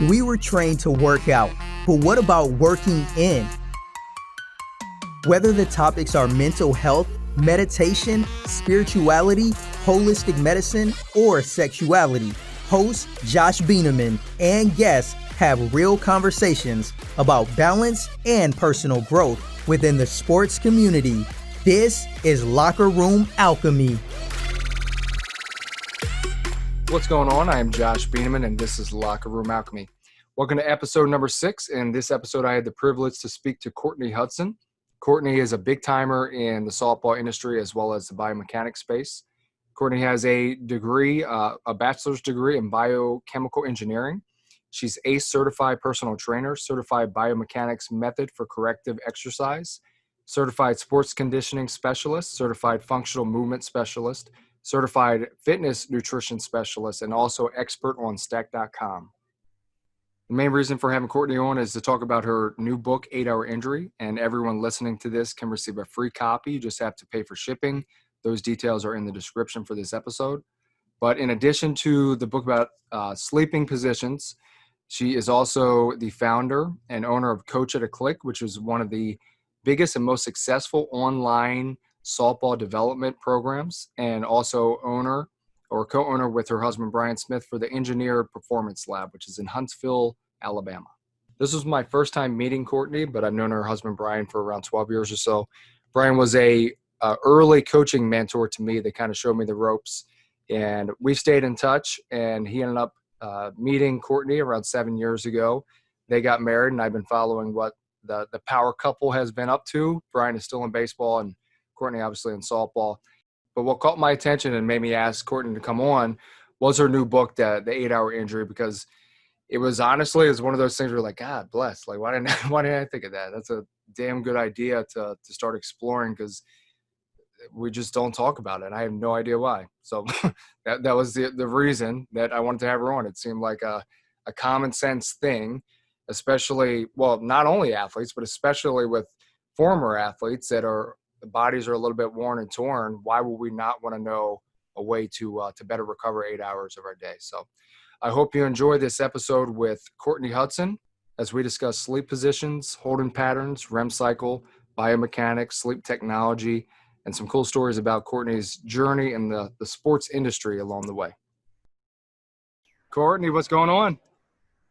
We were trained to work out, but what about working in? Whether the topics are mental health, meditation, spirituality, holistic medicine, or sexuality, host Josh Bieneman and guests have real conversations about balance and personal growth within the sports community. This is Locker Room Alchemy. What's going on? I am Josh Bieneman, and this is Locker Room Alchemy. Welcome to episode number 6. In this episode, I had the privilege to speak to Courtney Hudson. Courtney is a big timer in the softball industry as well as the biomechanics space. Courtney has a degree, a bachelor's degree in biochemical engineering. She's ACE certified personal trainer, certified biomechanics method for corrective exercise, certified sports conditioning specialist, certified functional movement specialist, certified fitness nutrition specialist, and also expert on stack.com. The main reason for having Courtney on is to talk about her new book, 8-Hour Injury, and everyone listening to this can receive a free copy. You just have to pay for shipping. Those details are in the description for this episode. But in addition to the book about sleeping positions, she is also the founder and owner of Coach at a Click, which is one of the biggest and most successful online softball development programs, and also owner or co-owner with her husband Brian Smith for the Engineer Performance Lab, which is in Huntsville, Alabama. This was my first time meeting Courtney, but I've known her husband Brian for around 12 years or so. Brian was a early coaching mentor to me that kind of showed me the ropes, and we stayed in touch, and he ended up meeting Courtney around 7 years ago. They got married, and I've been following what the power couple has been up to. Brian is still in baseball, and Courtney obviously in softball. But what caught my attention and made me ask Courtney to come on was her new book, the 8-Hour Injury, because it was honestly, it was one of those things where like, God bless, like why didn't I think of that? That's a damn good idea to start exploring, because we just don't talk about it. I have no idea why. So that was the reason that I wanted to have her on. It seemed like a common sense thing, especially, well, not only athletes, but especially with former athletes that the bodies are a little bit worn and torn. Why would we not want to know a way to better recover 8 hours of our day? So I hope you enjoy this episode with Courtney Hudson as we discuss sleep positions, holding patterns, REM cycle, biomechanics, sleep technology, and some cool stories about Courtney's journey in the sports industry along the way. Courtney, what's going on?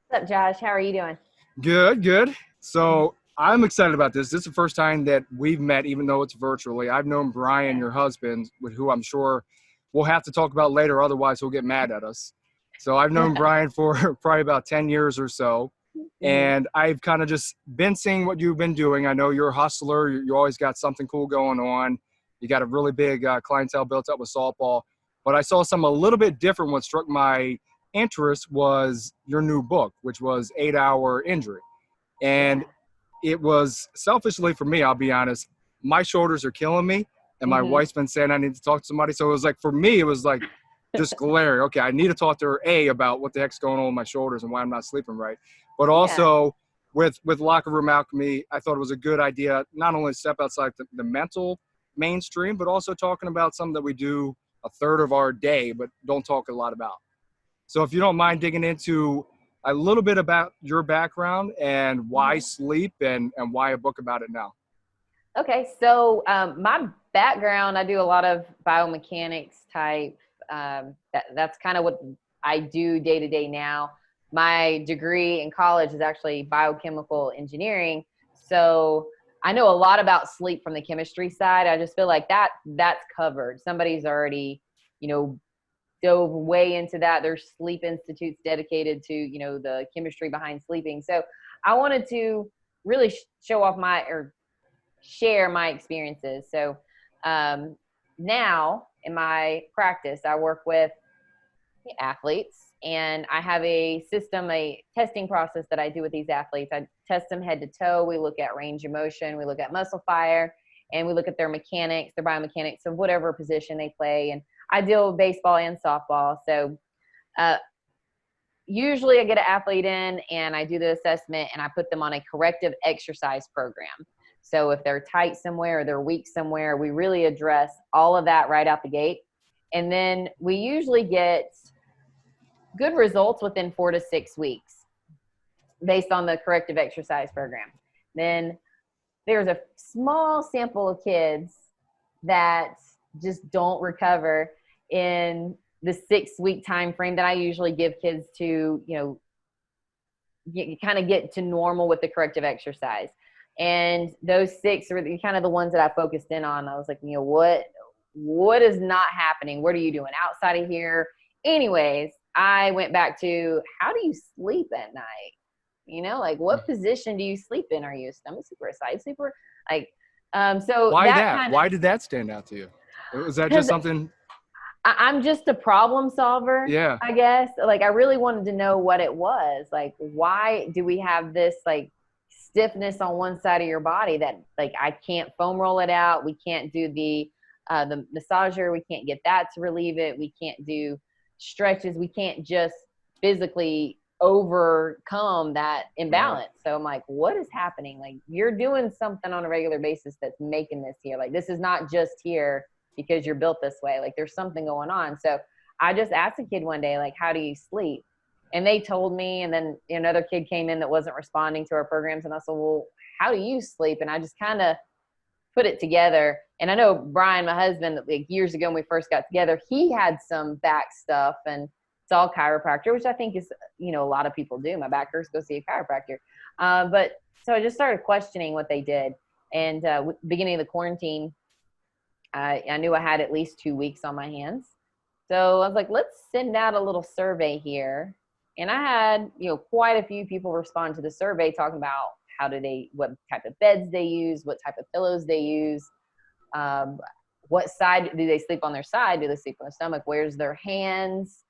What's up, Josh? How are you doing? Good. So I'm excited about this. This is the first time that we've met, even though it's virtually. I've known Brian, your husband, with who I'm sure we'll have to talk about later. Otherwise, he'll get mad at us. So I've known Brian for probably about 10 years or so. And I've kind of just been seeing what you've been doing. I know you're a hustler. You always got something cool going on. You got a really big clientele built up with softball. But I saw something a little bit different. What struck my interest was your new book, which was 8-Hour Injury. And it was selfishly for me, I'll be honest, my shoulders are killing me. And my wife's been saying I need to talk to somebody. So it was like, for me, it was like just glaring. Okay, I need to talk to her, about what the heck's going on with my shoulders and why I'm not sleeping right. But also with Locker Room Alchemy, I thought it was a good idea, not only to step outside the mental mainstream, but also talking about something that we do a third of our day, but don't talk a lot about. So if you don't mind digging into a little bit about your background and why sleep and why a book about it now. Okay, so my background, I do a lot of biomechanics type. That's kind of what I do day to day now. My degree in college is actually biochemical engineering. So I know a lot about sleep from the chemistry side. I just feel like that's covered. Somebody's already, dove way into that. There's sleep institutes dedicated to, the chemistry behind sleeping. So I wanted to really show off share my experiences. So now in my practice, I work with athletes, and I have a testing process that I do with these athletes. I test them head to toe. We look at range of motion. We look at muscle fire, and we look at their mechanics, their biomechanics of whatever position they play. And I deal with baseball and softball. So usually I get an athlete in and I do the assessment and I put them on a corrective exercise program. So if they're tight somewhere or they're weak somewhere, we really address all of that right out the gate. And then we usually get good results within 4 to 6 weeks. based on the corrective exercise program. Then there's a small sample of kids that just don't recover in the 6-week time frame that I usually give kids to, kind of get to normal with the corrective exercise. And those 6 were kind of the ones that I focused in on. I was like, what is not happening? What are you doing outside of here? Anyways, I went back to, how do you sleep at night? Like, what position do you sleep in? Are you a stomach sleeper, a side sleeper? So why that? Why did that stand out to you? Was that just something? I'm just a problem solver. Yeah. I guess. Like, I really wanted to know what it was. Like, why do we have this stiffness on one side of your body that I can't foam roll it out? We can't do the massager. We can't get that to relieve it. We can't do stretches. We can't just physically overcome that imbalance. Right. So I'm like, what is happening? Like, you're doing something on a regular basis that's making this here. Like, this is not just here because you're built this way. Like, there's something going on. So I just asked a kid one day, like, how do you sleep? And they told me, and then another kid came in that wasn't responding to our programs. And I said, well, how do you sleep? And I just kind of put it together. And I know Brian, my husband, years ago when we first got together, he had some back stuff, and it's all chiropractor, which I think is, a lot of people do. My back hurts, go see a chiropractor. But so I just started questioning what they did. And beginning of the quarantine, I knew I had at least 2 weeks on my hands. So I was like, let's send out a little survey here. And I had, quite a few people respond to the survey talking about what type of beds they use, what type of pillows they use, what side do they sleep on their side? Do they sleep on their stomach? Where's their hands?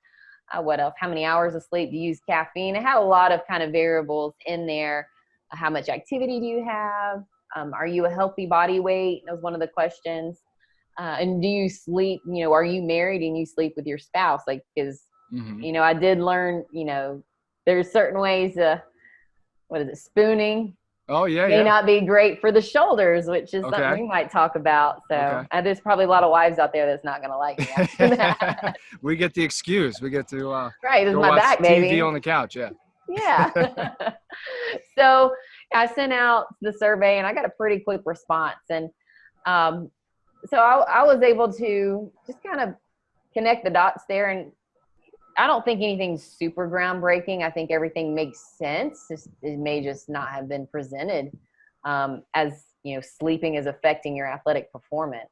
What else? How many hours of sleep? Do you use caffeine? It had a lot of kind of variables in there. How much activity do you have? Are you a healthy body weight? That was one of the questions. And do you sleep, are you married and you sleep with your spouse? Like, because, I did learn, there's certain ways, spooning? Oh, yeah, may not be great for the shoulders, which is something we might talk about. So there's probably a lot of wives out there that's not going to like me after that. We get the excuse. We get to right, it's go my watch back, TV baby. on the couch, yeah. Yeah. So I sent out the survey, and I got a pretty quick response. And so I was able to just kind of connect the dots there. And I don't think anything's super groundbreaking. I think everything makes sense. It may just not have been presented as, sleeping is affecting your athletic performance,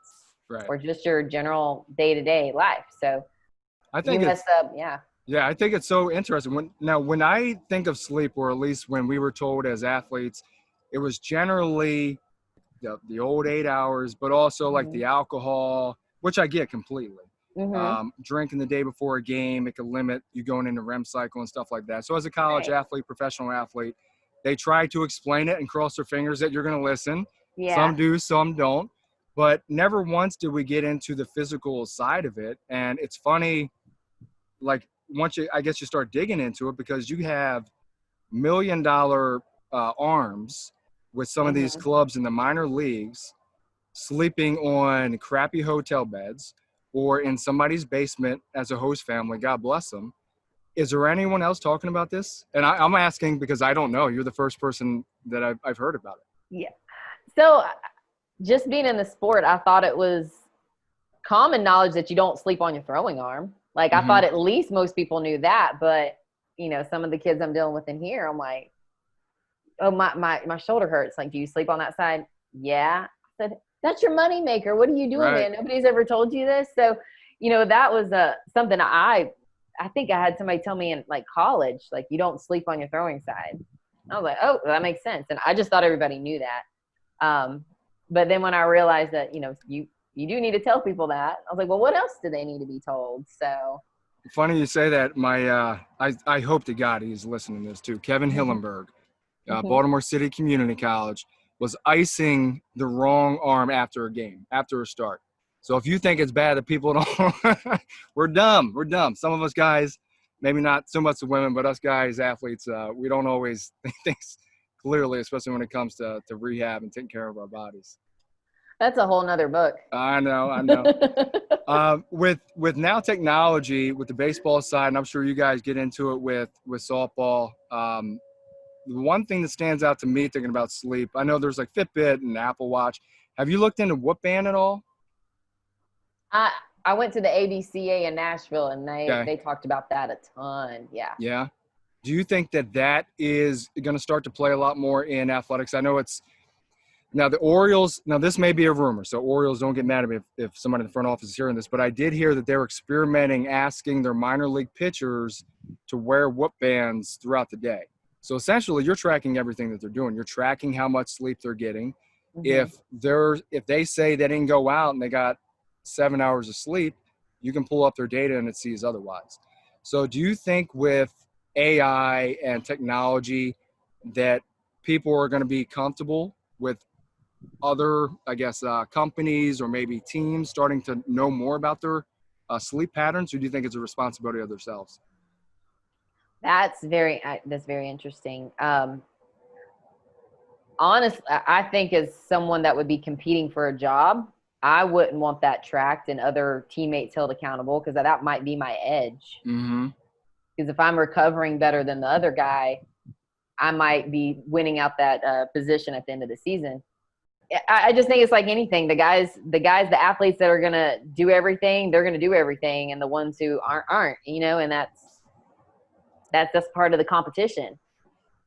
right, or just your general day-to-day life. So I think you messed up. Yeah. Yeah, I think it's so interesting. When I think of sleep, or at least when we were told as athletes, it was generally the old 8 hours, but also like the alcohol, which I get completely. Drinking the day before a game, it can limit you going into REM cycle and stuff like that. So as a college athlete, professional athlete, they try to explain it and cross their fingers that you're going to listen. Yeah. Some do, some don't. But never once did we get into the physical side of it. And it's funny, like once you start digging into it, because you have $1 million arms with some of these clubs in the minor leagues sleeping on crappy hotel beds or in somebody's basement as a host family. God bless them. Is there anyone else talking about this? And I'm asking because I don't know. You're the first person that I've heard about it. Yeah. So just being in the sport, I thought it was common knowledge that you don't sleep on your throwing arm. Like, I thought at least most people knew that. But, some of the kids I'm dealing with in here, I'm like, oh, my shoulder hurts. Like, do you sleep on that side? Yeah. I said, that's your money maker. What are you doing, man? Nobody's ever told you this. So, that was something I think I had somebody tell me in like college, like, you don't sleep on your throwing side. I was like, oh, that makes sense. And I just thought everybody knew that. But then when I realized that, you do need to tell people that, I was like, well, what else do they need to be told? So funny you say that. My I hope to God he's listening to this too. Kevin Hillenberg, Baltimore City Community College, was icing the wrong arm after a game, after a start. So if you think it's bad that people don't, we're dumb. We're dumb. Some of us guys, maybe not so much the women, but us guys, athletes, we don't always think things clearly, especially when it comes to rehab and taking care of our bodies. That's a whole nother book. I know. With now technology, with the baseball side, and I'm sure you guys get into it with softball, the one thing that stands out to me thinking about sleep, I know there's like Fitbit and Apple Watch. Have you looked into Whoop Band at all? I went to the ABCA in Nashville, and Okay. they talked about that a ton. Yeah. Yeah. Do you think that is going to start to play a lot more in athletics? I know it's now the Orioles. Now this may be a rumor, so Orioles don't get mad at me if somebody in the front office is hearing this. But I did hear that they're experimenting, asking their minor league pitchers to wear Whoop bands throughout the day. So essentially, you're tracking everything that they're doing. You're tracking how much sleep they're getting. Mm-hmm. If they say they didn't go out and they got 7 hours of sleep, you can pull up their data and it sees otherwise. So do you think with AI and technology that people are going to be comfortable with other, I guess, companies or maybe teams starting to know more about their sleep patterns, or do you think it's a responsibility of themselves? That's very interesting. Honestly, I think as someone that would be competing for a job, I wouldn't want that tracked and other teammates held accountable, because that might be my edge. Mm-hmm. Because if I'm recovering better than the other guy, I might be winning out that position at the end of the season. I just think it's like anything. The athletes that are going to do everything, they're going to do everything. And the ones who aren't, and that's part of the competition.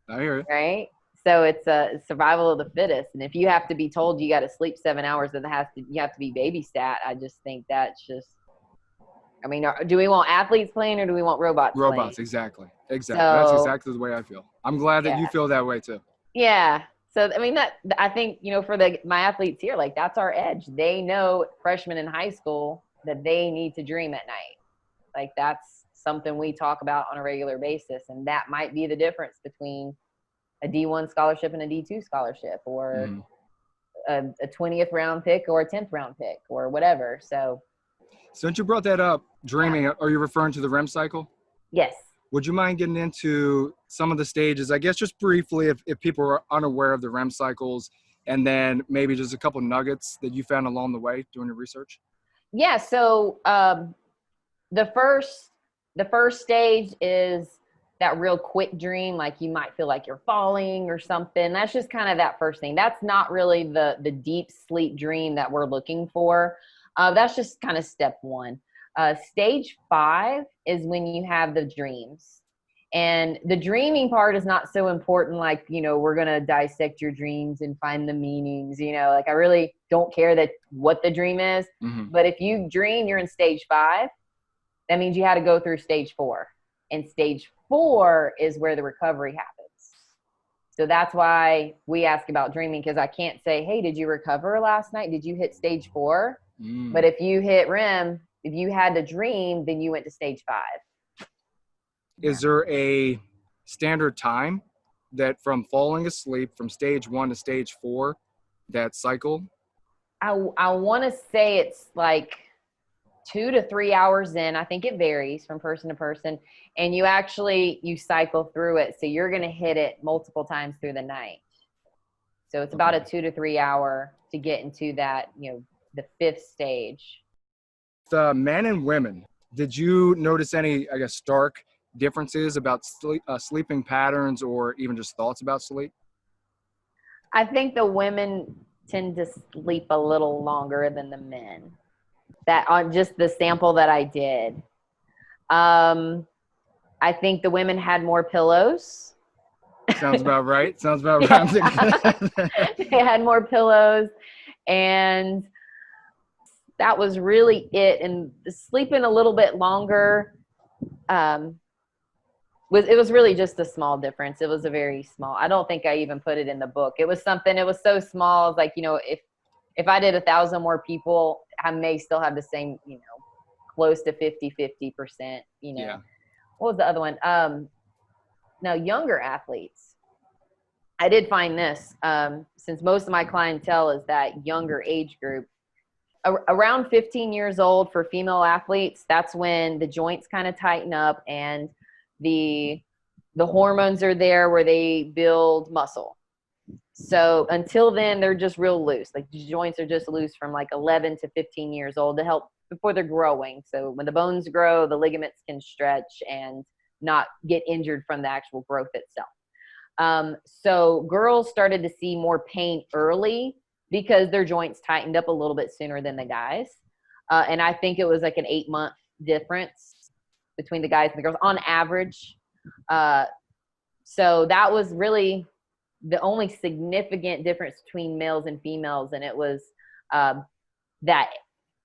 I hear you. Right? So it's a survival of the fittest. And if you have to be told you got to sleep 7 hours and you have to be babysat, I just think that's just, I mean, do we want athletes playing or do we want robots playing? Robots, exactly. So, that's exactly the way I feel. I'm glad that yeah. you feel that way too. Yeah. So, I mean, I think, for my athletes here, like, that's our edge. They know, freshmen in high school, that they need to dream at night. Like, that's something we talk about on a regular basis. And that might be the difference between a D1 scholarship and a D2 scholarship, or a 20th round pick or a 10th round pick or whatever. So since you brought that up, dreaming, are you referring to the REM cycle? Yes. Would you mind getting into some of the stages, I guess, just briefly, if people are unaware of the REM cycles, and then maybe just a couple nuggets that you found along the way doing your research? Yeah. So the first stage is that real quick dream. Like, you might feel like you're falling or something. That's just kind of that first thing. That's not really the deep sleep dream that we're looking for. That's just kind of step one. Stage 5 is when you have the dreams. And the dreaming part is not so important. Like, we're going to dissect your dreams and find the meanings, like, I really don't care what the dream is. Mm-hmm. But if you dream you're in stage 5, that means you had to go through stage 4. And stage 4 is where the recovery happens. So that's why we ask about dreaming, because I can't say, hey, did you recover last night? Did you hit stage 4? But if you hit REM, if you had the dream, then you went to stage 5. Is there a standard time that from falling asleep from stage 1 to stage 4, that cycle? I want to say it's like 2 to 3 hours in. I think it varies from person to person. And you cycle through it. So you're going to hit it multiple times through the night. So it's about a 2 to 3 hour to get into that, the 5th stage. The men and women, did you notice any, I guess, stark differences about sleeping patterns or even just thoughts about sleep? I think the women tend to sleep a little longer than the men. That on just the sample that I did. I think the women had more pillows. Sounds about right. They had more pillows, and that was really it. And sleeping a little bit longer was really just a small difference. It was a very small. I don't think I even put it in the book. It was so small. It's like, if I did 1,000 more people, I may still have the same, close to 50%. Yeah. What was the other one? Now, younger athletes. I did find this, since most of my clientele is that younger age group. Around 15 years old for female athletes, that's when the joints kind of tighten up and the hormones are there where they build muscle. So until then, they're just real loose. Like, the joints are just loose from like 11 to 15 years old to help before they're growing. So when the bones grow, the ligaments can stretch and not get injured from the actual growth itself. So girls started to see more pain early because their joints tightened up a little bit sooner than the guys. And I think it was like an 8-month difference between the guys and the girls on average. So that was really the only significant difference between males and females. And it was that,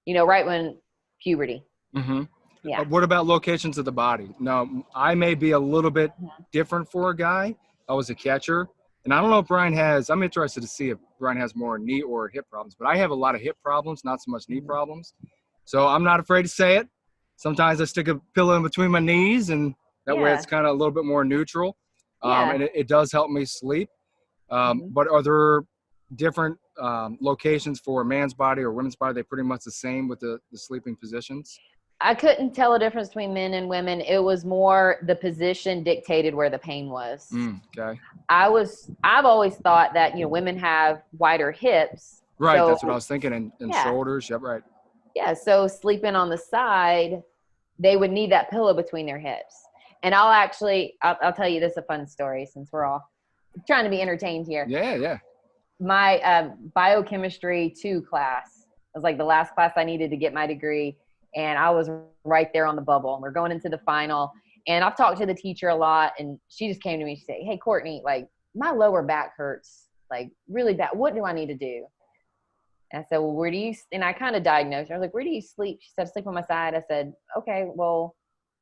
right when puberty. Mm-hmm. Yeah. What about locations of the body? Now, I may be a little bit different for a guy. I was a catcher. And I don't know if Brian I'm interested to see if Brian has more knee or hip problems. But I have a lot of hip problems, not so much knee problems. So I'm not afraid to say it. Sometimes I stick a pillow in between my knees, and that way it's kind of a little bit more neutral. And it does help me sleep. But are there different locations for a man's body or women's body? Are they pretty much the same with the sleeping positions? I couldn't tell a difference between men and women. It was more the position dictated where the pain was. Okay. I've always thought that, women have wider hips. Right. So, that's what I was thinking. And shoulders. Yep. Right. Yeah. So sleeping on the side, they would need that pillow between their hips. And I'll tell you this, a fun story, since we're all trying to be entertained here. Yeah. Yeah. My biochemistry 2 class was like the last class I needed to get my degree. And I was right there on the bubble, and we're going into the final. And I've talked to the teacher a lot, and she just came to me. She said, "Hey, Courtney, like my lower back hurts like really bad. What do I need to do?" And I said, "Well, where do you?" And I kind of diagnosed her. I was like, "Where do you sleep?" She said, "I sleep on my side." I said, "Okay, well,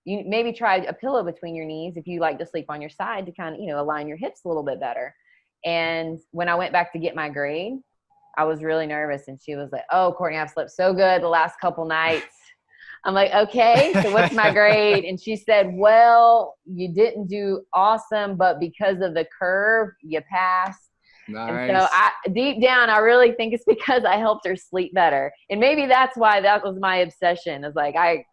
you maybe try a pillow between your knees if you like to sleep on your side to kind of, align your hips a little bit better." And when I went back to get my grade, I was really nervous, and she was like, "Oh, Courtney, I've slept so good the last couple nights." I'm like, "Okay, so what's my grade?" And she said, "Well, you didn't do awesome, but because of the curve, you passed." Nice. And so deep down, I really think it's because I helped her sleep better. And maybe that's why that was my obsession. It's like I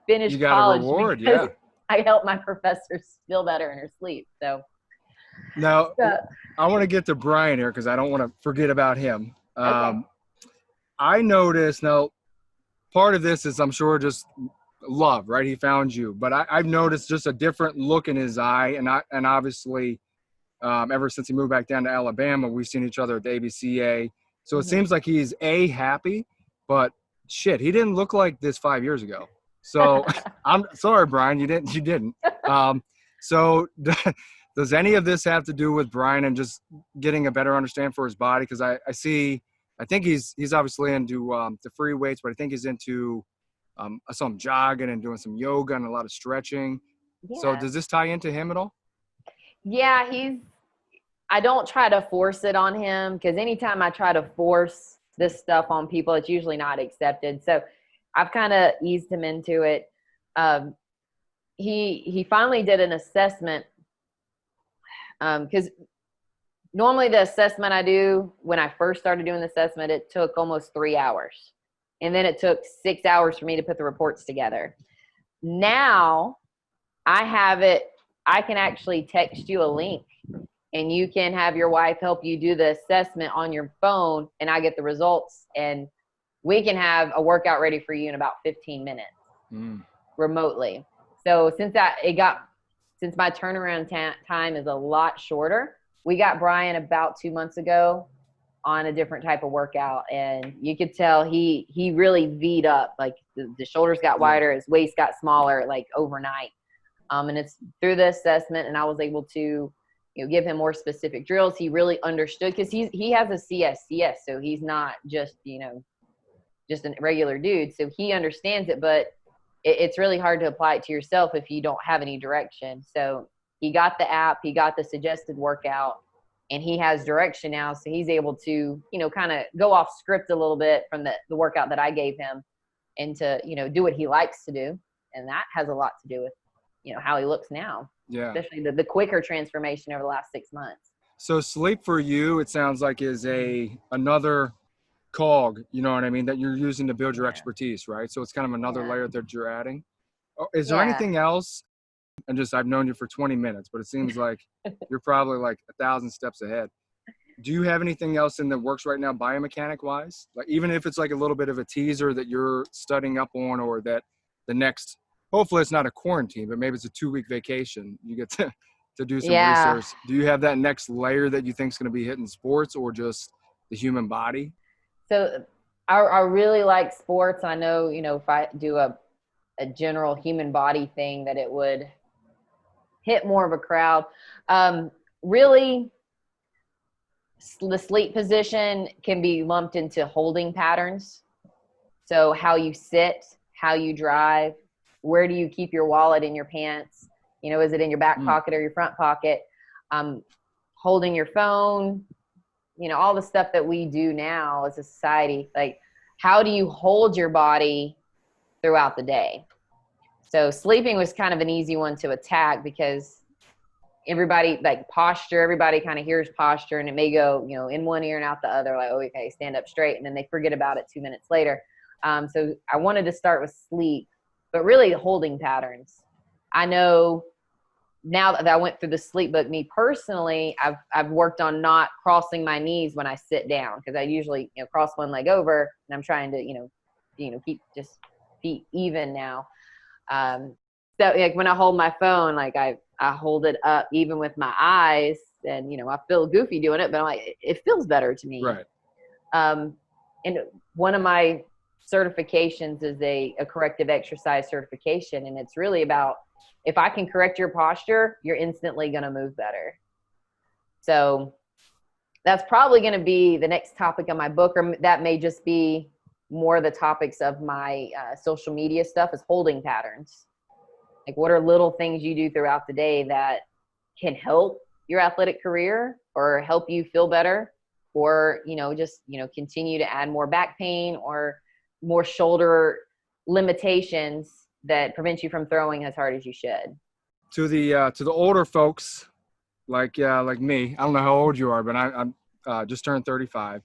finished college because I helped my professors feel better in her sleep. So now I want to get to Brian here because I don't want to forget about him. Okay. I noticed now, part of this is, I'm sure, just love, right? He found you, but I've noticed just a different look in his eye, and obviously, ever since he moved back down to Alabama, we've seen each other at the ABCA. So it seems like he's happy, but shit, he didn't look like this 5 years ago. So I'm sorry, Brian, you didn't. So does any of this have to do with Brian and just getting a better understanding for his body? Because I think he's obviously into the free weights, but I think he's into some jogging and doing some yoga and a lot of stretching. Yeah. So does this tie into him at all? Yeah, I don't try to force it on him, because anytime I try to force this stuff on people, it's usually not accepted. So I've kind of eased him into it. He finally did an assessment, because normally the assessment I do, when I first started doing the assessment, it took almost 3 hours. And then it took 6 hours for me to put the reports together. Now I have it. I can actually text you a link, and you can have your wife help you do the assessment on your phone, and I get the results, and we can have a workout ready for you in about 15 minutes remotely. So since my turnaround time is a lot shorter, we got Brian about 2 months ago on a different type of workout, and you could tell he really V'd up. Like the shoulders got wider, his waist got smaller, like overnight. And it's through the assessment, and I was able to, give him more specific drills. He really understood, because he has a CSCS, so he's not just, just a regular dude. So he understands it, but it's really hard to apply it to yourself if you don't have any direction. So he got the app, he got the suggested workout, and he has direction now. So he's able to, kind of go off script a little bit from the workout that I gave him, and to, do what he likes to do. And that has a lot to do with, how he looks now. Yeah. Especially the quicker transformation over the last 6 months. So sleep for you, it sounds like, is another cog, you know what I mean, that you're using to build your expertise, right? So it's kind of another layer that you're adding. Is there anything else? And I've known you for 20 minutes, but it seems like you're probably like 1,000 steps ahead. Do you have anything else in the works right now, biomechanic wise? Like, even if it's like a little bit of a teaser that you're studying up on, or that the next, hopefully it's not a quarantine, but maybe it's a 2-week vacation, you get to to do some Yeah. research. Do you have that next layer that you think is going to be hitting sports or just the human body? So I really like sports. I know, if I do a general human body thing, that it would hit more of a crowd. Really, the sleep position can be lumped into holding patterns. So how you sit, how you drive, where do you keep your wallet in your pants? Is it in your back pocket or your front pocket? Holding your phone, all the stuff that we do now as a society. Like, how do you hold your body throughout the day? So sleeping was kind of an easy one to attack because everybody, like posture, everybody kind of hears posture and it may go, in one ear and out the other, like, oh, okay, stand up straight. And then they forget about it 2 minutes later. So I wanted to start with sleep, but really holding patterns. I know now that I went through the sleep book, me personally, I've worked on not crossing my knees when I sit down, because I usually, cross one leg over, and I'm trying to, keep just feet even now. So like when I hold my phone, like I hold it up even with my eyes, and I feel goofy doing it, but I'm like, it feels better to me. Right. And one of my certifications is a corrective exercise certification, and it's really about, if I can correct your posture, you're instantly going to move better. So that's probably going to be the next topic of my book, or that may just be more of the topics of my social media stuff, is holding patterns. Like, what are little things you do throughout the day that can help your athletic career or help you feel better, or, just, continue to add more back pain or more shoulder limitations that prevents you from throwing as hard as you should. To the older folks, like me, I don't know how old you are, but I'm just turned 35.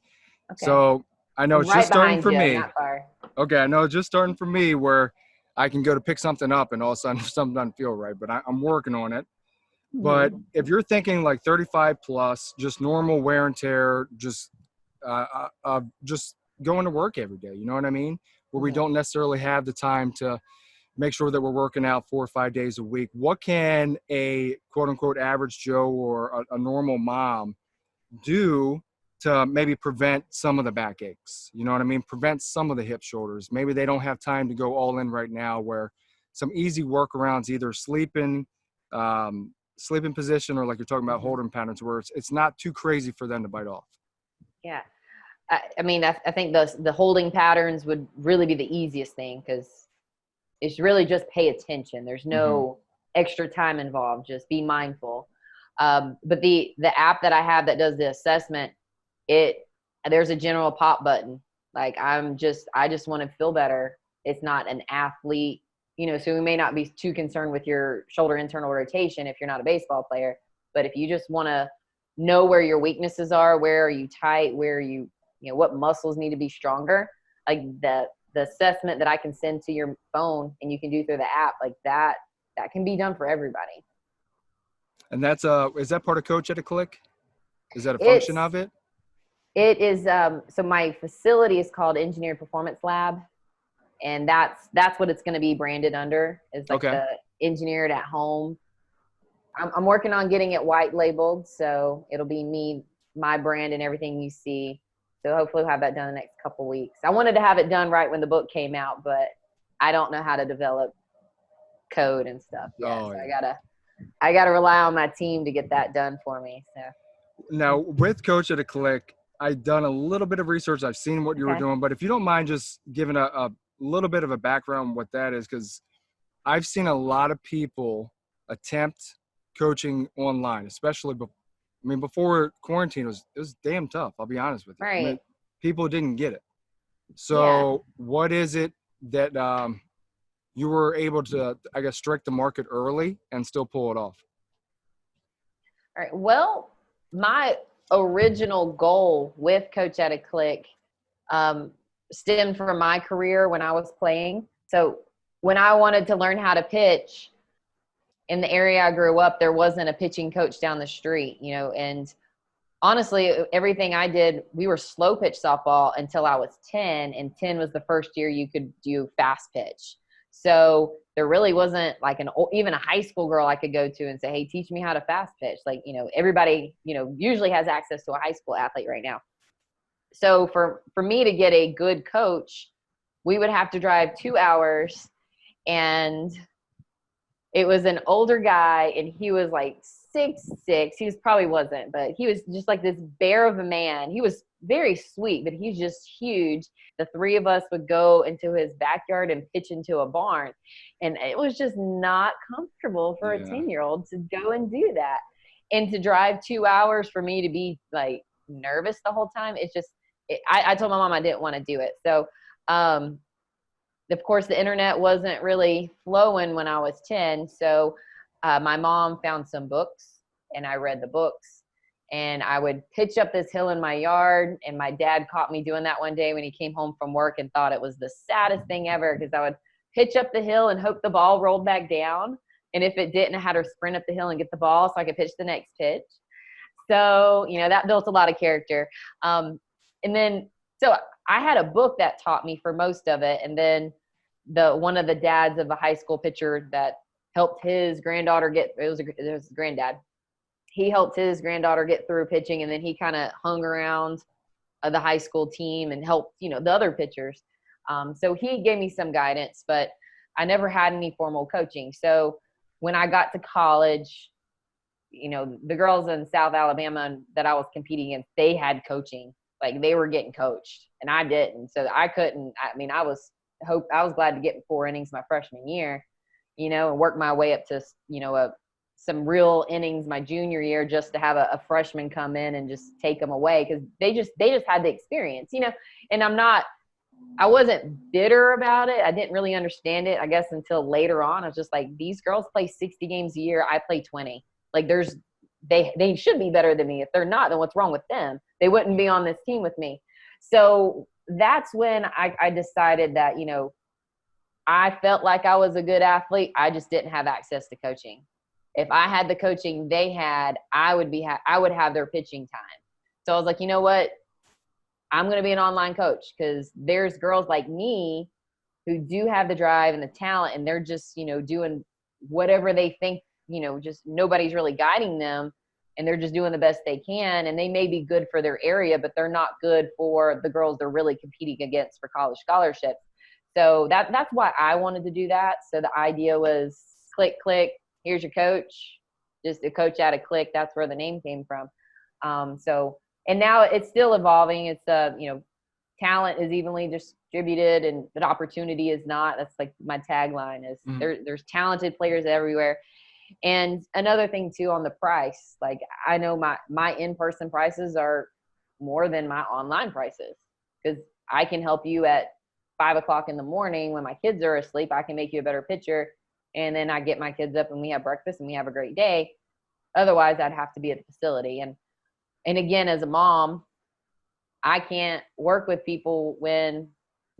Okay. So I know I'm it's right just starting behind for you, me. not far. Okay, I know it's just starting for me where I can go to pick something up and all of a sudden something doesn't feel right, but I'm working on it. But if you're thinking like 35 plus, just normal wear and tear, just going to work every day, you know what I mean? Where we don't necessarily have the time to make sure that we're working out 4 or 5 days a week. What can a quote unquote average Joe or a normal mom do to maybe prevent some of the backaches? You know what I mean? Prevent some of the hip shoulders. Maybe they don't have time to go all in right now, where some easy workarounds, either sleeping position, or like you're talking about holding patterns, where it's not too crazy for them to bite off. Yeah. I mean, I think the holding patterns would really be the easiest thing, because it's really just pay attention. There's no extra time involved. Just be mindful. But the app that I have that does the assessment, there's a general pop button. Like, I just want to feel better. It's not an athlete, so we may not be too concerned with your shoulder internal rotation if you're not a baseball player. But if you just want to know where your weaknesses are, where are you tight, where are you, what muscles need to be stronger, like the assessment that I can send to your phone and you can do through the app, like that can be done for everybody. And that's is that part of Coach at a Click? Is that a function of it? It is. So my facility is called Engineered Performance Lab, and that's what it's going to be branded under, is like the engineered at home. I'm working on getting it white labeled, so it'll be me, my brand, and everything you see. So hopefully we'll have that done in the next couple weeks. I wanted to have it done right when the book came out, but I don't know how to develop code and stuff yet. I gotta rely on my team to get that done for me. So now, with Coach at a Click, I've done a little bit of research. I've seen what you were doing, but if you don't mind just giving a little bit of a background on what that is, because I've seen a lot of people attempt coaching online, especially before quarantine, it was damn tough. I'll be honest with you. Right. I mean, people didn't get it. So what is it that you were able to, I guess, strike the market early and still pull it off? All right. Well, my original goal with Coach at a Click stemmed from my career when I was playing. So when I wanted to learn how to pitch, in the area I grew up, there wasn't a pitching coach down the street, and honestly, everything I did, we were slow pitch softball until I was 10, and 10 was the first year you could do fast pitch. So there really wasn't like even a high school girl I could go to and say, hey, teach me how to fast pitch. Like, everybody, usually has access to a high school athlete right now. So for me to get a good coach, we would have to drive 2 hours, and it was an older guy, and he was like 6'6". Probably wasn't, but he was just like this bear of a man. He was very sweet, but he's just huge. The three of us would go into his backyard and pitch into a barn, and it was just not comfortable for a 10-year-old to go and do that, and to drive 2 hours for me to be like nervous the whole time. I told my mom I didn't want to do it. So of course the internet wasn't really flowing when I was 10. So my mom found some books, and I read the books, and I would pitch up this hill in my yard. And my dad caught me doing that one day when he came home from work, and thought it was the saddest thing ever, because I would pitch up the hill and hope the ball rolled back down. And if it didn't, I had her sprint up the hill and get the ball so I could pitch the next pitch. So, that built a lot of character. So I had a book that taught me for most of it. And then one of the dads of a high school pitcher that helped his granddaughter it was his granddad. He helped his granddaughter get through pitching, and then he kind of hung around the high school team and helped, the other pitchers. So he gave me some guidance, but I never had any formal coaching. So when I got to college, the girls in South Alabama that I was competing against, they had coaching. Like, they were getting coached, and I didn't. So I couldn't. I was glad to get 4 innings my freshman year, and work my way up to, some real innings my junior year, just to have a freshman come in and just take them away, because they just had the experience, And I wasn't bitter about it. I didn't really understand it, I guess, until later on. I was just like, these girls play 60 games a year. I play 20. Like, they should be better than me. If they're not, then what's wrong with them? They wouldn't be on this team with me. So that's when I decided that, I felt like I was a good athlete. I just didn't have access to coaching. If I had the coaching they had, I would have their pitching time. So I was like, you know what? I'm going to be an online coach, because there's girls like me who do have the drive and the talent, and they're just, doing whatever they think, just nobody's really guiding them, and they're just doing the best they can. And they may be good for their area, but they're not good for the girls they're really competing against for college scholarships. So that's why I wanted to do that. So the idea was click, here's your coach, just a coach out of click. That's where the name came from. And now it's still evolving. It's, talent is evenly distributed, and but opportunity is not. That's like my tagline is there's talented players everywhere. And another thing too, on the price, like, I know my in-person prices are more than my online prices, because I can help you at 5 o'clock in the morning when my kids are asleep. I can make you a better pitcher, and then I get my kids up and we have breakfast and we have a great day. Otherwise, I'd have to be at the facility. And again, as a mom, I can't work with people when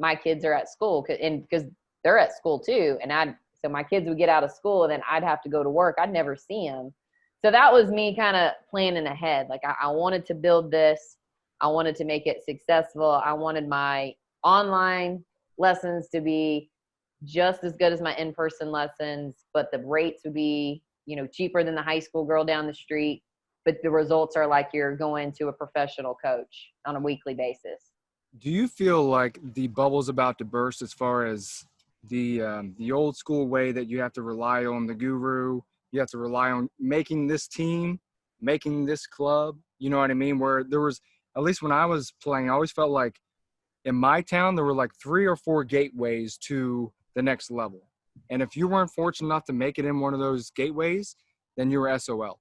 my kids are at school, because they're at school too. So my kids would get out of school, and then I'd have to go to work. I'd never see them. So that was me kind of planning ahead. Like, I wanted to build this. I wanted to make it successful. I wanted my online lessons to be just as good as my in-person lessons, but the rates would be, cheaper than the high school girl down the street. But the results are like you're going to a professional coach on a weekly basis. Do you feel like the bubble's about to burst, as far as the old school way that you have to rely on the guru, you have to rely on making this team, making this club, you know what I mean? Where there was, at least when I was playing, I always felt like in my town, there were like 3 or 4 gateways to the next level. And if you weren't fortunate enough to make it in one of those gateways, then you were SOL.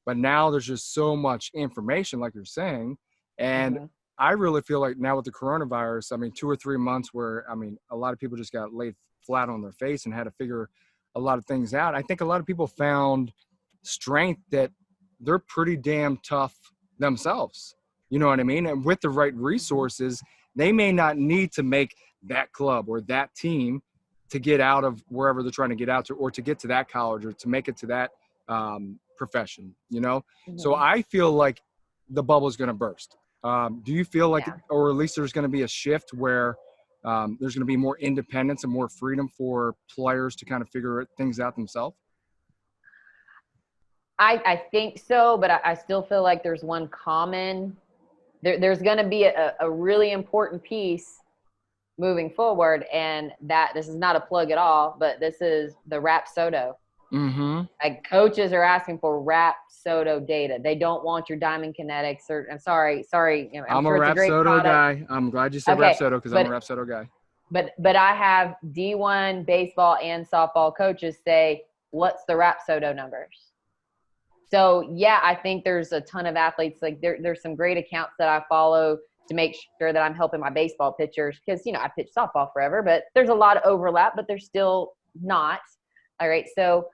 But now there's just so much information, like you're saying. And I really feel like now with the coronavirus, 2 or 3 months where, a lot of people just got laid flat on their face and had to figure a lot of things out. I think a lot of people found strength that they're pretty damn tough themselves. You know what I mean? And with the right resources, they may not need to make that club or that team to get out of wherever they're trying to get out to, or to get to that college, or to make it to that profession, So I feel like the bubble is going to burst. Do you feel like, or at least there's going to be a shift where there's going to be more independence and more freedom for players to kind of figure things out themselves? I think so, but I still feel like there's one common, there's going to be a really important piece moving forward, and that this is not a plug at all, but this is the Rapsodo. Mm-hmm. Like coaches are asking for Rapsodo data. They don't want your Diamond Kinetics or, I'm sorry. I'm sure a it's a great Rapsodo product. guy. I'm glad you said Okay, Rapsodo because I'm a Rapsodo guy. But I have D1 baseball and softball coaches say, what's the Rapsodo numbers? So yeah, I think there's a ton of athletes. Like there's some great accounts that I follow to make sure that I'm helping my baseball pitchers, because I pitched softball forever, but there's a lot of overlap, but there's still not. All right, so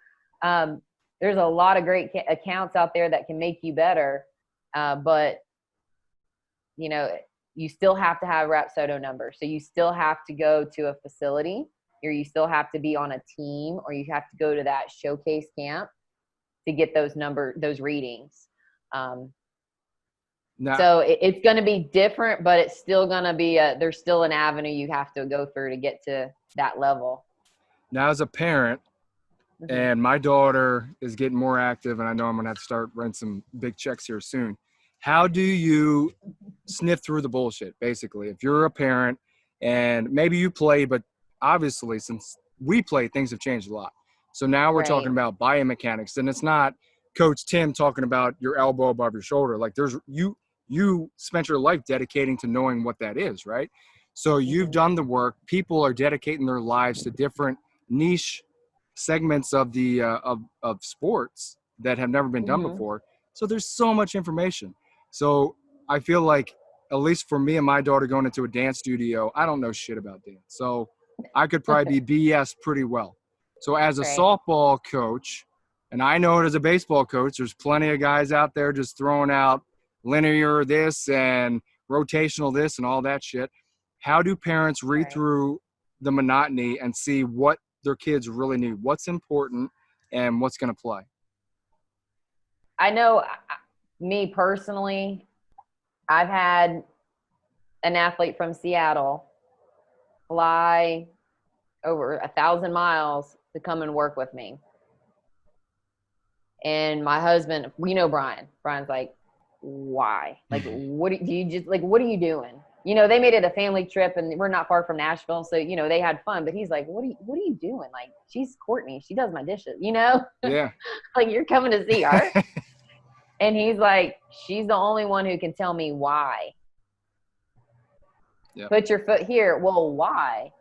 there's a lot of great accounts out there that can make you better, but you still have to have Rapsodo numbers. So you still have to go to a facility, or you still have to be on a team, or you have to go to that showcase camp to get those readings. So it's going to be different, but it's still going to be there's still an avenue you have to go through to get to that level. Now, as a parent, and my daughter is getting more active, and I know I'm going to have to start running some big checks here soon. How do you sniff through the bullshit, basically? If you're a parent and maybe you play, but obviously since we play, things have changed a lot. So now we're talking about biomechanics, and it's not Coach Tim talking about your elbow above your shoulder. Like you spent your life dedicating to knowing what that is, right? So you've done the work. People are dedicating their lives to different niche segments of the of sports that have never been done before. So there's so much information. So I feel like, at least for me and my daughter going into a dance studio, I don't know shit about dance. So I could probably be BS pretty well. So as a softball coach, and I know it as a baseball coach, there's plenty of guys out there just throwing out linear this and rotational this and all that shit. How do parents read through the monotony and see what their kids really need, what's important, and what's going to play? I know, me personally, I've had an athlete from Seattle fly over 1,000 miles to come and work with me. And my husband, Brian's like, why? Like, what are you doing? They made it a family trip, and we're not far from Nashville. So, they had fun, but he's like, what are you doing? Like, she's Courtney. She does my dishes, Yeah. Like, you're coming to see her. And he's like, she's the only one who can tell me why. Yep. Put your foot here. Well, why?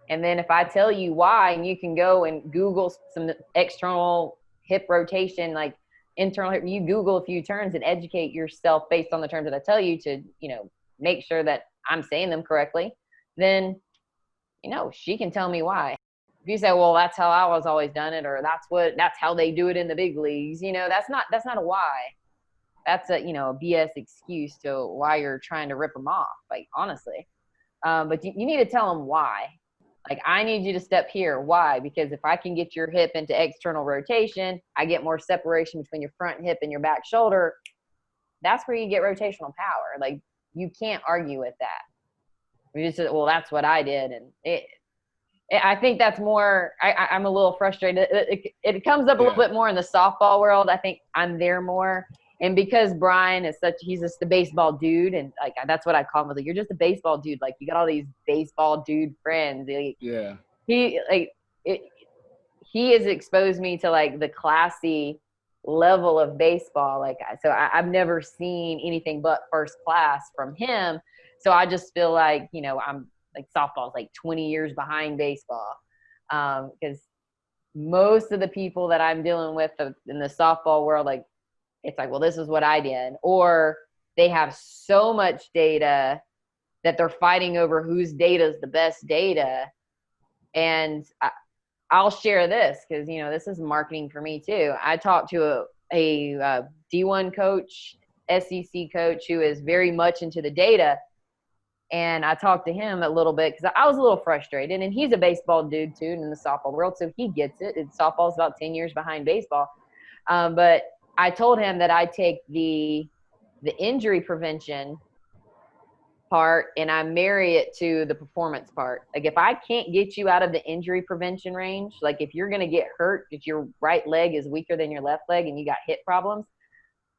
And then if I tell you why, and you can go and Google some external hip rotation, like internal hip, you Google a few terms and educate yourself based on the terms that I tell you to, make sure that I'm saying them correctly, then, she can tell me why. If you say, well, that's how I was always done it, or that's how they do it in the big leagues, that's not a why. That's a BS excuse to why you're trying to rip them off, like, honestly. But you need to tell them why. Like, I need you to step here. Why? Because if I can get your hip into external rotation, I get more separation between your front hip and your back shoulder. That's where you get rotational power. Like, you can't argue with that. You just said, well, that's what I did. And I think that's more, I'm a little frustrated. It comes up a little bit more in the softball world. I think I'm there more. And because Brian is he's just the baseball dude, and like that's what I call him. Like, you're just a baseball dude. Like, you got all these baseball dude friends. Like, yeah. He has exposed me to like the classy level of baseball. Like, so I've never seen anything but first class from him. So I just feel like, I'm like, softball's like 20 years behind baseball. Because most of the people that I'm dealing with in the softball world, like, it's like, well, this is what I did. Or they have so much data that they're fighting over whose data is the best data. And I'll share this because, this is marketing for me too. I talked to a D1 coach, SEC coach, who is very much into the data. And I talked to him a little bit because I was a little frustrated. And he's a baseball dude too in the softball world, so he gets it. Softball's about 10 years behind baseball. But I told him that I take the injury prevention part and I marry it to the performance part. Like if I can't get you out of the injury prevention range, like if you're going to get hurt, if your right leg is weaker than your left leg and you got hip problems,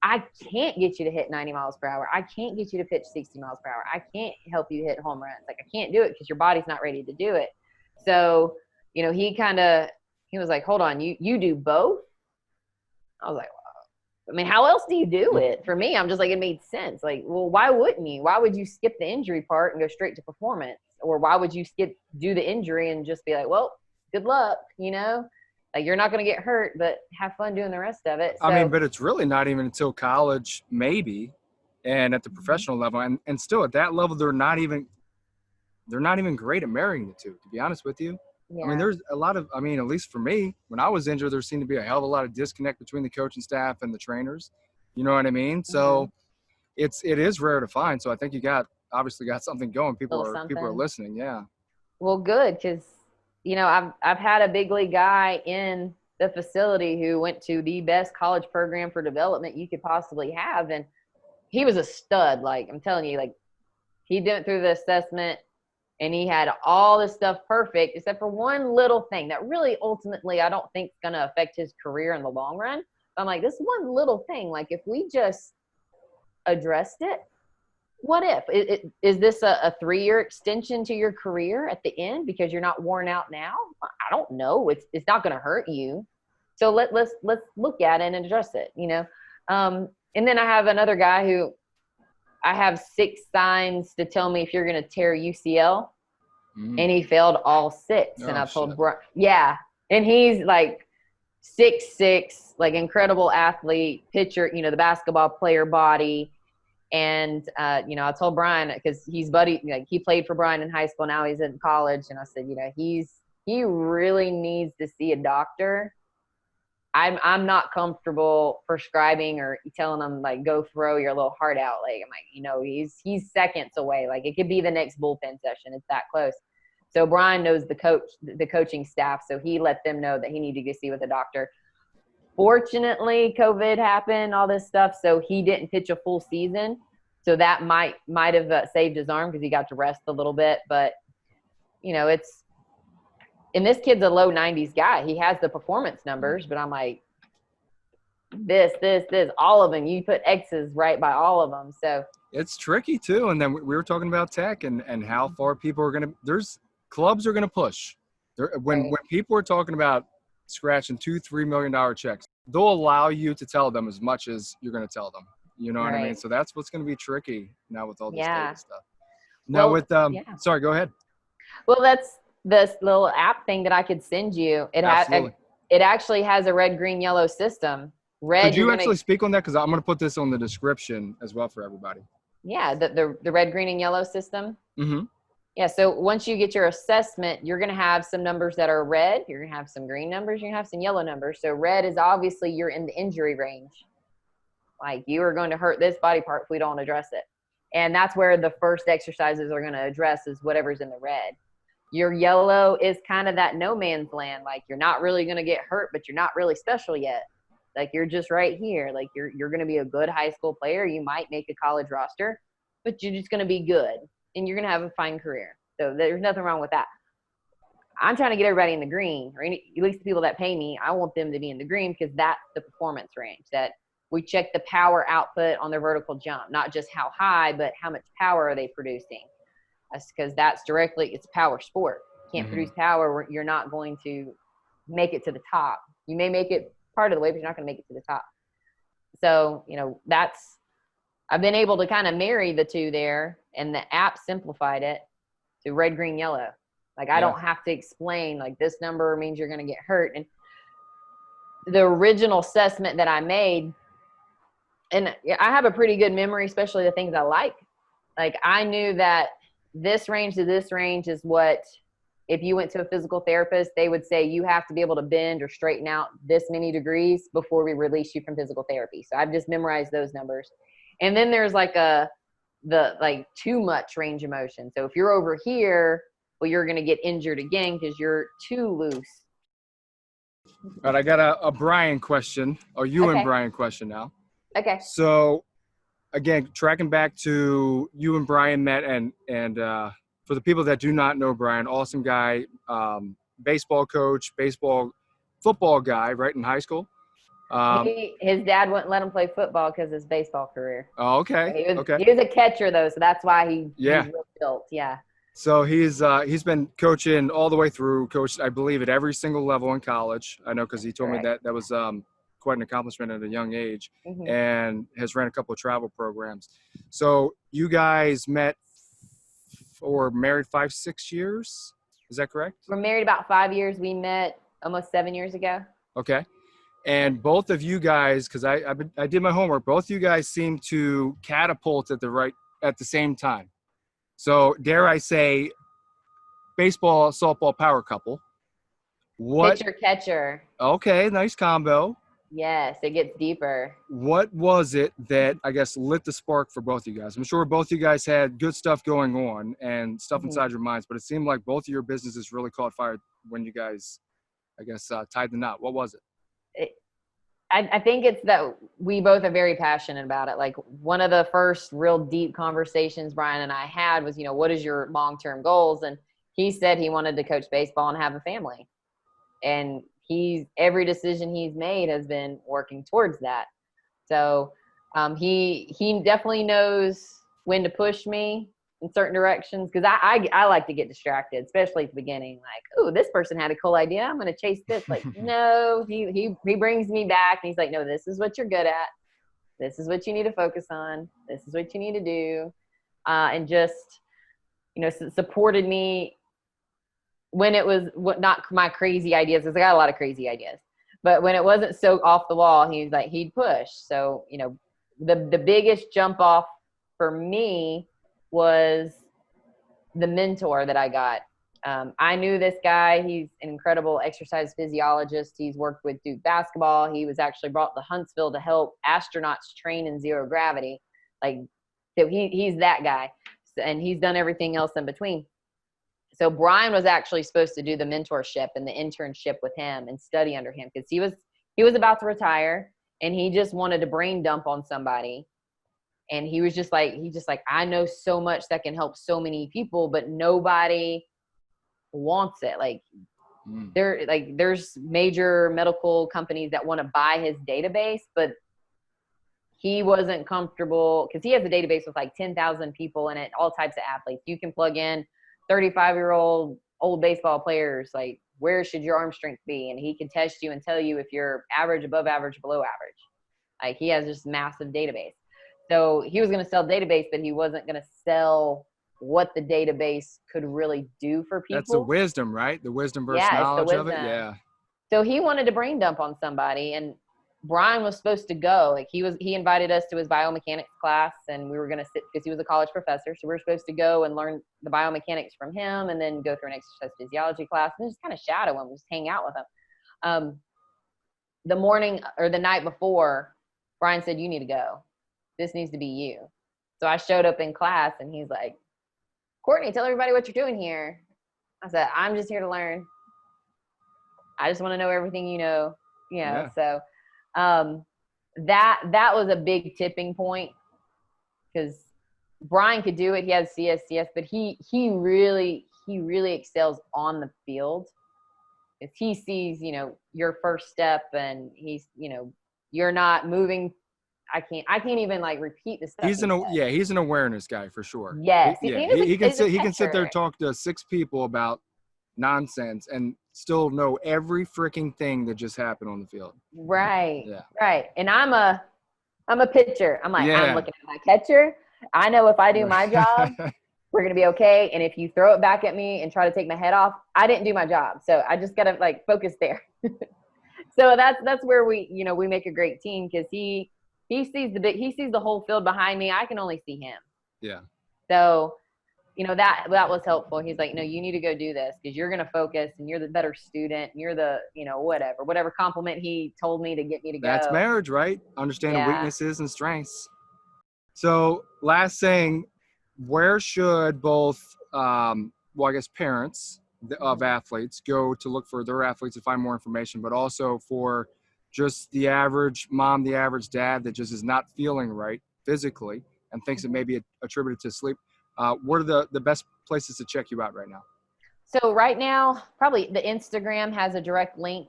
I can't get you to hit 90 miles per hour. I can't get you to pitch 60 miles per hour. I can't help you hit home runs. Like I can't do it because your body's not ready to do it. So, you know, he was like, hold on, you do both? I was like, I mean, how else do you do it? For me, I'm just like, it made sense. Like, well, why wouldn't you? Why would you skip the injury part and go straight to performance? Or why would you do the injury and just be like, well, good luck, you know? Like, you're not going to get hurt, but have fun doing the rest of it. So, I mean, but it's really not even until college, maybe, and at the professional level. And still at that level, they're not even great at marrying the two, to be honest with you. yeah. I mean, there's a lot of, at least for me, when I was injured, there seemed to be a hell of a lot of disconnect between the coaching staff and the trainers. You know what I mean? So it is rare to find. So I think you obviously got something going. People are listening. Yeah. Well, good. Cause you know, I've had a big league guy in the facility who went to the best college program for development you could possibly have. And he was a stud. Like I'm telling you, like he went through the assessment and he had all this stuff perfect, except for one little thing that really ultimately I don't think is going to affect his career in the long run. But I'm like, this one little thing, like if we just addressed it, what if? Is this a 3-year extension to your career at the end because you're not worn out now? I don't know. It's not going to hurt you. So let's look at it and address it, you know? And then I have another guy who I have 6 signs to tell me if you're going to tear UCL. And he failed all 6. And I told Brian, and he's like 6'6", like incredible athlete, pitcher, you know, the basketball player body. And, you know, I told Brian, because he played for Brian in high school. Now he's in college. And I said, you know, he really needs to see a doctor. I'm not comfortable prescribing or telling him like, go throw your little heart out. Like, I'm like, you know, he's seconds away. Like it could be the next bullpen session. It's that close. So Brian knows the coaching staff. So he let them know that he needed to see with a doctor. Fortunately, COVID happened, all this stuff. So he didn't pitch a full season. So that might have saved his arm because he got to rest a little bit. But, you know, and this kid's a low 90s guy. He has the performance numbers, but I'm like, this, all of them. You put X's right by all of them. So it's tricky too. And then we were talking about tech and how far people are going to – clubs are going to push. When people are talking about scratching $2-3 million checks, they'll allow you to tell them as much as you're going to tell them. You know what I mean? So that's what's going to be tricky now with all this data stuff. Now sorry, go ahead. Well, that's this little app thing that I could send you. It actually has a red, green, yellow system. Could you actually speak on that? Because I'm going to put this on the description as well for everybody. Yeah, the red, green, and yellow system. Mm-hmm. Yeah, so once you get your assessment, you're going to have some numbers that are red. You're going to have some green numbers. You're going to have some yellow numbers. So red is obviously you're in the injury range. Like you are going to hurt this body part if we don't address it. And that's where the first exercises are going to address is whatever's in the red. Your yellow is kind of that no man's land. Like you're not really going to get hurt, but you're not really special yet. Like you're just right here. Like you're going to be a good high school player. You might make a college roster, but you're just going to be good and you're going to have a fine career. So there's nothing wrong with that. I'm trying to get everybody in the green, or at least the people that pay me. I want them to be in the green because that's the performance range that we check the power output on their vertical jump, not just how high, but how much power are they producing. That's because it's a power sport. You can't produce power. You're not going to make it to the top. You may make it part of the way, but you're not going to make it to the top. So, you know, I've been able to kind of marry the two there, and the app simplified it to red, green, yellow. Like I don't have to explain like this number means you're going to get hurt. And the original assessment that I made, and I have a pretty good memory, especially the things I like. Like I knew that this range to this range is what, if you went to a physical therapist, they would say you have to be able to bend or straighten out this many degrees before we release you from physical therapy. So I've just memorized those numbers. And then there's like the too much range of motion. So if you're over here, well, you're going to get injured again because you're too loose. All right, I got a Brian question, or and Brian question now. Okay. So again, tracking back to you and Brian met, and for the people that do not know Brian, awesome guy, baseball coach, football guy, right, in high school. His dad wouldn't let him play football because of his baseball career. Oh, okay. He was a catcher though, so that's why he's real built. Yeah. So he's been coaching all the way through, coached, I believe, at every single level in college. I know because he told me that was quite an accomplishment at a young age, and has ran a couple of travel programs. So you guys met or married 5-6 years? Is that correct? We're married about 5 years. We met almost 7 years ago. Okay. And both of you guys, because I did my homework, both of you guys seem to catapult at the same time. So dare I say, baseball, softball power couple. Pitcher catcher. Okay, nice combo. Yes, it gets deeper. What was it that, I guess, lit the spark for both of you guys? I'm sure both of you guys had good stuff going on and stuff inside your minds, but it seemed like both of your businesses really caught fire when you guys, I guess, tied the knot. What was it? I think it's that we both are very passionate about it. Like, one of the first real deep conversations Brian and I had was, what is your long-term goals? And he said he wanted to coach baseball and have a family. And every decision he's made has been working towards that. So he definitely knows when to push me in certain directions, because I like to get distracted, especially at the beginning. Like, oh, this person had a cool idea, I'm going to chase this. Like, no, he brings me back, and he's like, no, this is what you're good at. This is what you need to focus on. This is what you need to do. And just, supported me when it was not my crazy ideas, because I got a lot of crazy ideas, but when it wasn't so off the wall, he'd push. So, the biggest jump off for me was the mentor that I got. I knew this guy. He's an incredible exercise physiologist. He's worked with Duke basketball. He was actually brought to Huntsville to help astronauts train in zero gravity. Like, so he's that guy, and he's done everything else in between. So Brian was actually supposed to do the mentorship and the internship with him and study under him, because he was about to retire, and he just wanted to brain dump on somebody. And he just like, I know so much that can help so many people, but nobody wants it. Like, there's major medical companies that want to buy his database, but he wasn't comfortable, because he has a database with like 10,000 people in it, all types of athletes. You can plug in 35-year-old old baseball players, like, where should your arm strength be? And he can test you and tell you if you're average, above average, below average. Like, he has this massive database. So he was going to sell database, but he wasn't going to sell what the database could really do for people. That's the wisdom, right? The wisdom versus knowledge of it. Yeah. So he wanted to brain dump on somebody, and Brian was supposed to go. Like, he invited us to his BioMechanics class, and we were going to sit, because he was a college professor. So we were supposed to go and learn the BioMechanics from him, and then go through an exercise physiology class and just kind of shadow him, just hang out with him. The morning or the night before, Brian said, you need to go. This needs to be you. So I showed up in class, and he's like, Courtney, tell everybody what you're doing here. I said, I'm just here to learn. I just want to know everything you know. Yeah. So that was a big tipping point, because Brian could do it. He has CSCS, but he really excels on the field. If he sees, your first step, and he's, you're not moving. I can't even like repeat the stuff. He's an awareness guy for sure. Yes. He can sit there and talk to 6 people about nonsense and still know every freaking thing that just happened on the field. Right. Yeah. Right. And I'm a pitcher. I'm like, I'm looking at my catcher. I know if I do my job, we're going to be okay. And if you throw it back at me and try to take my head off, I didn't do my job. So I just got to like focus there. So that's where we make a great team, because he sees the whole field behind me. I can only see him. Yeah. So, that was helpful. He's like, no, you need to go do this, because you're going to focus, and you're the better student, and you're the, whatever compliment he told me to get me to go. That's marriage, right? Understanding weaknesses and strengths. So last thing, where should both, parents of athletes go to look for their athletes to find more information, but also for just the average mom, the average dad that just is not feeling right physically and thinks it may be attributed to sleep, what are the best places to check you out right now? So right now, probably the Instagram has a direct link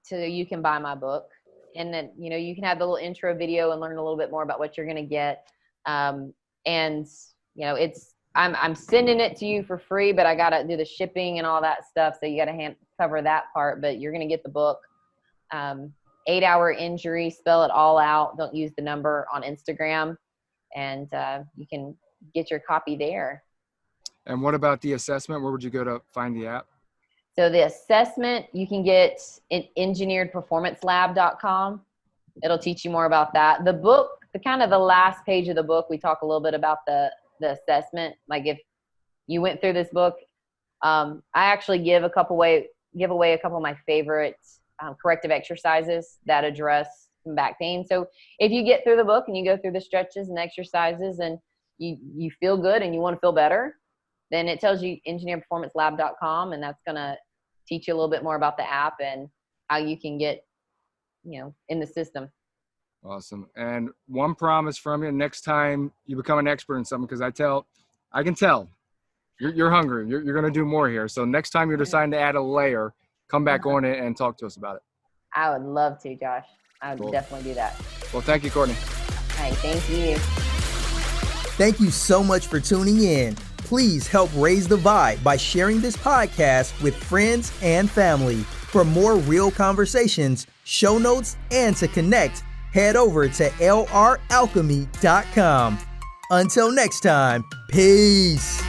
to you can buy my book. And then, you can have the little intro video and learn a little bit more about what you're going to get. And, I'm sending it to you for free, but I got to do the shipping and all that stuff. So you got to cover that part, but you're going to get the book. 8-hour injury, spell it all out. Don't use the number on Instagram. And you can get your copy there. And what about the assessment? Where would you go to find the app? So the assessment you can get at engineeredperformancelab.com. It'll teach you more about that. The book, the last page of the book, we talk a little bit about the assessment. Like if you went through this book, I actually give away a couple of my favorite corrective exercises that address some back pain. So if you get through the book and you go through the stretches and exercises and you feel good and you want to feel better, then it tells you engineeredperformancelab.com, and that's going to teach you a little bit more about the app and how you can get, in the system. Awesome. And one promise from you, next time you become an expert in something, because I can tell you're hungry. You're going to do more here. So next time you're deciding to add a layer, come back on it and talk to us about it. I would love to, Josh. I would definitely do that. Well, thank you, Courtney. Hey, thank you. Thank you so much for tuning in. Please help raise the vibe by sharing this podcast with friends and family. For more real conversations, show notes, and to connect, head over to lralchemy.com. Until next time, peace.